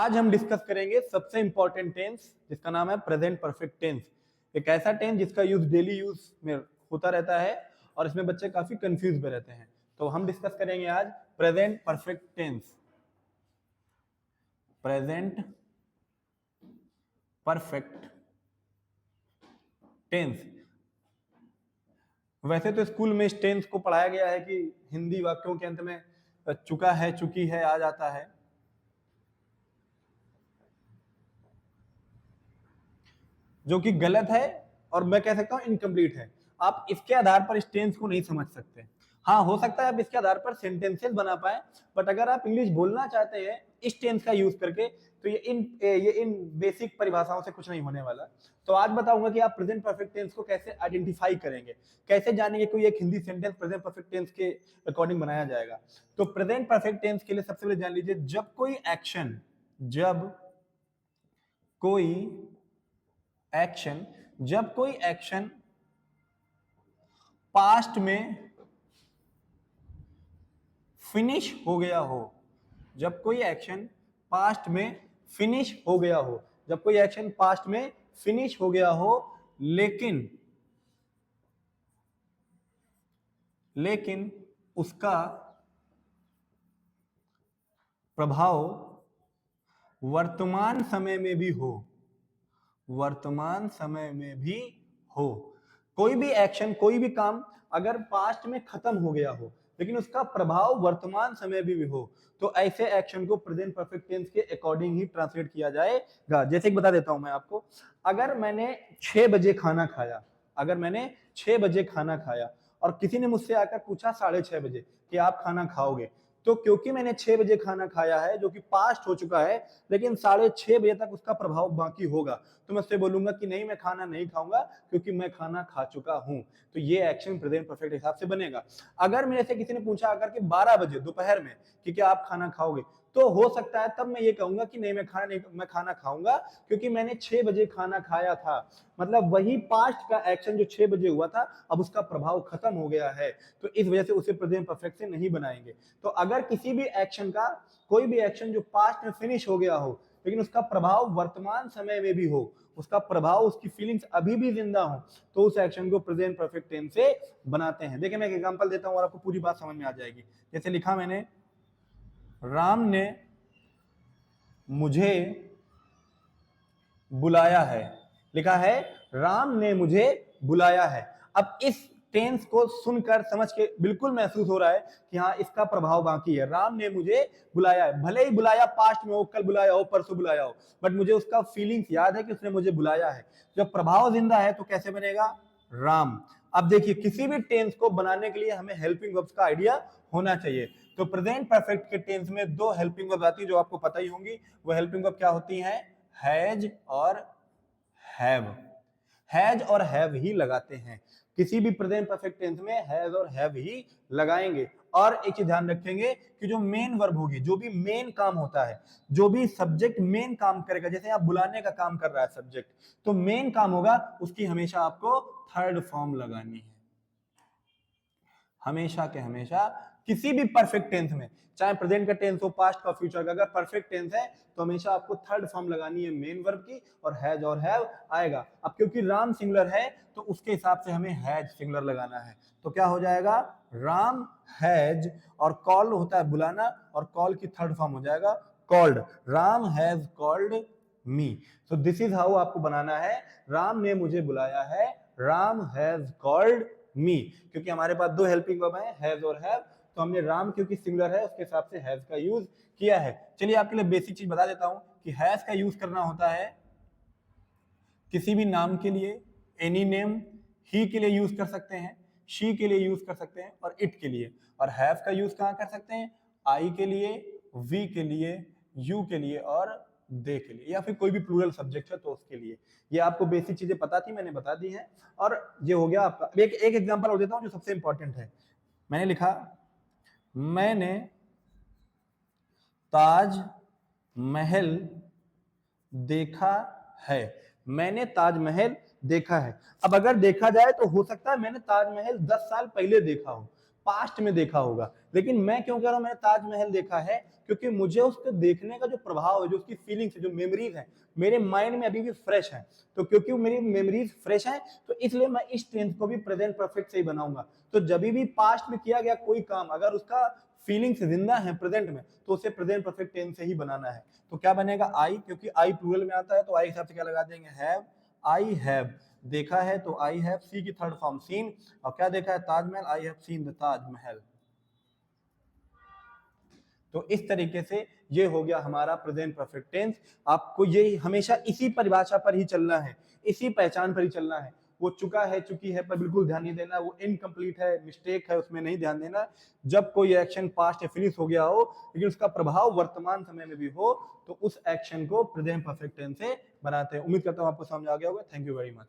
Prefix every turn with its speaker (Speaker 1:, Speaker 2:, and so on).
Speaker 1: आज हम डिस्कस करेंगे सबसे इंपॉर्टेंट टेंस जिसका नाम है प्रेजेंट परफेक्ट टेंस। एक ऐसा टेंस जिसका यूज डेली यूज में होता रहता है और इसमें बच्चे काफी कंफ्यूज में रहते हैं। तो हम डिस्कस करेंगे आज present perfect tense. Present perfect tense. वैसे तो स्कूल में इस टेंस को पढ़ाया गया है कि हिंदी वाक्यों के अंत में चुका है, चुकी है आ जाता है, जो कि गलत है और मैं कह सकता हूं इनकम्प्लीट है। आप इसके आधार पर इस टेंस को नहीं समझ सकते। हाँ, हो सकता है आप इसके आधार पर सेंटेंसेस बना पाए, बट अगर आप इंग्लिश बोलना चाहते हैं इस टेंस का यूज करके तो ये इन बेसिक परिभाषाओं से कुछ नहीं होने वाला। तो आज बताऊंगा कि आप प्रेजेंट परफेक्ट टेंस को कैसे आइडेंटिफाई करेंगे, कैसे जानेंगे कोई एक Hindi sentence present perfect tense के अकॉर्डिंग बनाया जाएगा। तो प्रेजेंट परफेक्ट टेंस के लिए सबसे पहले जान लीजिए, जब कोई एक्शन पास्ट में फिनिश हो गया हो, जब कोई एक्शन पास्ट में फिनिश हो गया हो, जब कोई एक्शन पास्ट में फिनिश हो गया हो, लेकिन उसका प्रभाव वर्तमान समय में भी हो, वर्तमान समय में भी हो। कोई भी एक्शन, कोई भी काम अगर पास्ट में खत्म हो गया हो लेकिन उसका प्रभाव वर्तमान समय भी हो, तो ऐसे एक्शन को प्रेजेंट परफेक्ट टेंस के अकॉर्डिंग ही ट्रांसलेट किया जाएगा। जैसे कि बता देता हूं मैं आपको, अगर मैंने 6 बजे खाना खाया, अगर मैंने 6 बजे खाना खाया और किसी ने मुझसे आकर पूछा 6:30 बजे कि आप खाना खाओगे, तो क्योंकि मैंने 6 बजे खाना खाया है जो कि पास्ट हो चुका है, लेकिन 6:30 बजे तक उसका प्रभाव बाकी होगा, तो मैं उससे बोलूंगा कि नहीं, मैं खाना नहीं खाऊंगा क्योंकि मैं खाना खा चुका हूं। तो ये एक्शन प्रेजेंट परफेक्ट हिसाब से बनेगा। अगर मेरे से किसी ने पूछा आकर के 12 बजे दोपहर में कि क्या आप खाना खाओगे, तो हो सकता है तब मैं ये कहूंगा कि नहीं, मैं खाना खाऊंगा क्योंकि मैंने 6 बजे खाना खाया था। मतलब वही पास्ट का एक्शन जो 6 बजे हुआ था अब उसका प्रभाव खत्म हो गया है, तो इस वजह से उसे प्रेजेंट परफेक्ट से नहीं बनाएंगे। तो अगर किसी भी एक्शन का, कोई भी एक्शन जो पास्ट में फिनिश हो गया हो लेकिन उसका प्रभाव वर्तमान समय में भी हो, उसका प्रभाव, उसकी फीलिंग्स अभी भी जिंदा हो, तो उस एक्शन को प्रेजेंट परफेक्ट टेंस से बनाते हैं। देखिए मैं एक एग्जांपल देता हूं और आपको पूरी बात समझ में आ जाएगी। जैसे लिखा मैंने, राम ने मुझे बुलाया है, लिखा है राम ने मुझे बुलाया है। अब इस टेंस को सुनकर समझ के बिल्कुल महसूस हो रहा है कि हाँ, इसका प्रभाव बाकी है। राम ने मुझे बुलाया है, भले ही बुलाया पास्ट में हो, कल बुलाया हो, परसों बुलाया हो, बट मुझे उसका फीलिंग्स याद है कि उसने मुझे बुलाया है। जब प्रभाव जिंदा है तो कैसे बनेगा? राम। अब देखिए, किसी भी टेंस को बनाने के लिए हमें हेल्पिंग वर्ब्स का आइडिया होना चाहिए। तो प्रेजेंट परफेक्ट के टेंस में 2 हेल्पिंग वर्ब्स आती है जो आपको पता ही होंगी। वो हेल्पिंग वर्ब क्या होती है? हैज और हैव। हैज और हैव ही लगाते हैं किसी भी प्रेजेंट परफेक्ट टेंस में, हैज और हैव ही लगाएंगे। और एक चीज ध्यान रखेंगे कि जो मेन वर्ब होगी, जो भी मेन काम होता है, जो भी सब्जेक्ट मेन काम करेगा, जैसे आप बुलाने का काम कर रहा है सब्जेक्ट, तो मेन काम होगा उसकी हमेशा आपको थर्ड फॉर्म लगानी है, हमेशा के हमेशा। किसी भी परफेक्ट टेंस में, चाहे प्रेजेंट का टेंस हो, पास्ट का, फ्यूचर का, अगर परफेक्ट टेंस है तो हमेशा आपको थर्ड फॉर्म लगानी है मेन वर्ब की, और हैज और हैव आएगा। अब क्योंकि राम सिंगुलर है तो उसके हिसाब से हमें हैज सिंगुलर लगाना है, तो क्या हो जाएगा? राम हैज, और कॉल होता है बुलाना, और कॉल की थर्ड फॉर्म हो जाएगा called. Ram has called me. So this is how आपको बनाना है, राम ने मुझे बुलाया है, राम हैज कॉल्ड मी। क्योंकि हमारे पास 2 हेल्पिंग वर्ब है, हैज और हैव, तो हमने राम क्योंकि सिंगुलर है उसके हिसाब से हैज का यूज किया है। चलिए आपके लिए बेसिक चीज बता देता हूं कि हैज का यूज करना होता है किसी भी नाम के लिए, एनी नेम, ही के लिए यूज कर सकते हैं, शी के लिए यूज कर सकते हैं, और इट के लिए। और हैव का यूज कहां कर सकते हैं? आई के लिए, वी के लिए, यू के लिए और दे के लिए, या फिर कोई भी प्लूरल सब्जेक्ट है तो उसके लिए। ये आपको बेसिक चीजें पता थी, मैंने बता दी हैं, और ये हो गया आपका। एक एग्जांपल और देता हूं जो सबसे इंपॉर्टेंट है। मैंने लिखा, मैंने ताज महल देखा है, मैंने ताजमहल देखा है। अब अगर देखा जाए तो हो सकता है मैंने ताजमहल 10 साल पहले देखा हो, पास्ट में देखा होगा, लेकिन मैं क्यों कह रहा हूं मैंने ताजमहल देखा है, क्योंकि मुझे उसको देखने का जो प्रभाव है, जो उसकी फीलिंग्स है, जो मेमोरीज है, मेरे माइंड में अभी भी फ्रेश है। तो क्योंकि मेरी मेमोरीज फ्रेश है, तो इसलिए मैं इस टेंस को भी प्रेजेंट परफेक्ट से ही बनाऊंगा। तो जब भी पास्ट में किया गया कोई काम अगर उसका फीलिंग्स जिंदा है प्रेजेंट में, तो उसे प्रेजेंट परफेक्ट टेंस से ही बनाना है। तो क्या बनेगा, आई, क्योंकि आई प्लूरल में आता है, तो आई हिसाब से क्या लगा देंगे, हैव। आई हैव देखा है, तो आई हैव सी की थर्ड फॉर्म सीन, और क्या देखा है, Taj Mahal, I have seen the Taj Mahal. तो इस तरीके से ये हो गया हमारा प्रेजेंट परफेक्ट टेंस। आपको ये हमेशा इसी परिभाषा पर ही चलना है, इसी पहचान पर ही चलना है। वो चुका है, चुकी है पर बिल्कुल ध्यान नहीं देना, वो इनकम्प्लीट है, मिस्टेक है, उसमें नहीं ध्यान देना। जब कोई एक्शन पास्ट या फिनिश हो गया हो, लेकिन उसका प्रभाव वर्तमान समय में भी हो, तो उस एक्शन को प्रेजेंट परफेक्ट टेंस से बनाते हैं। उम्मीद करता हूं आपको समझ आ गया होगा। Thank you very much.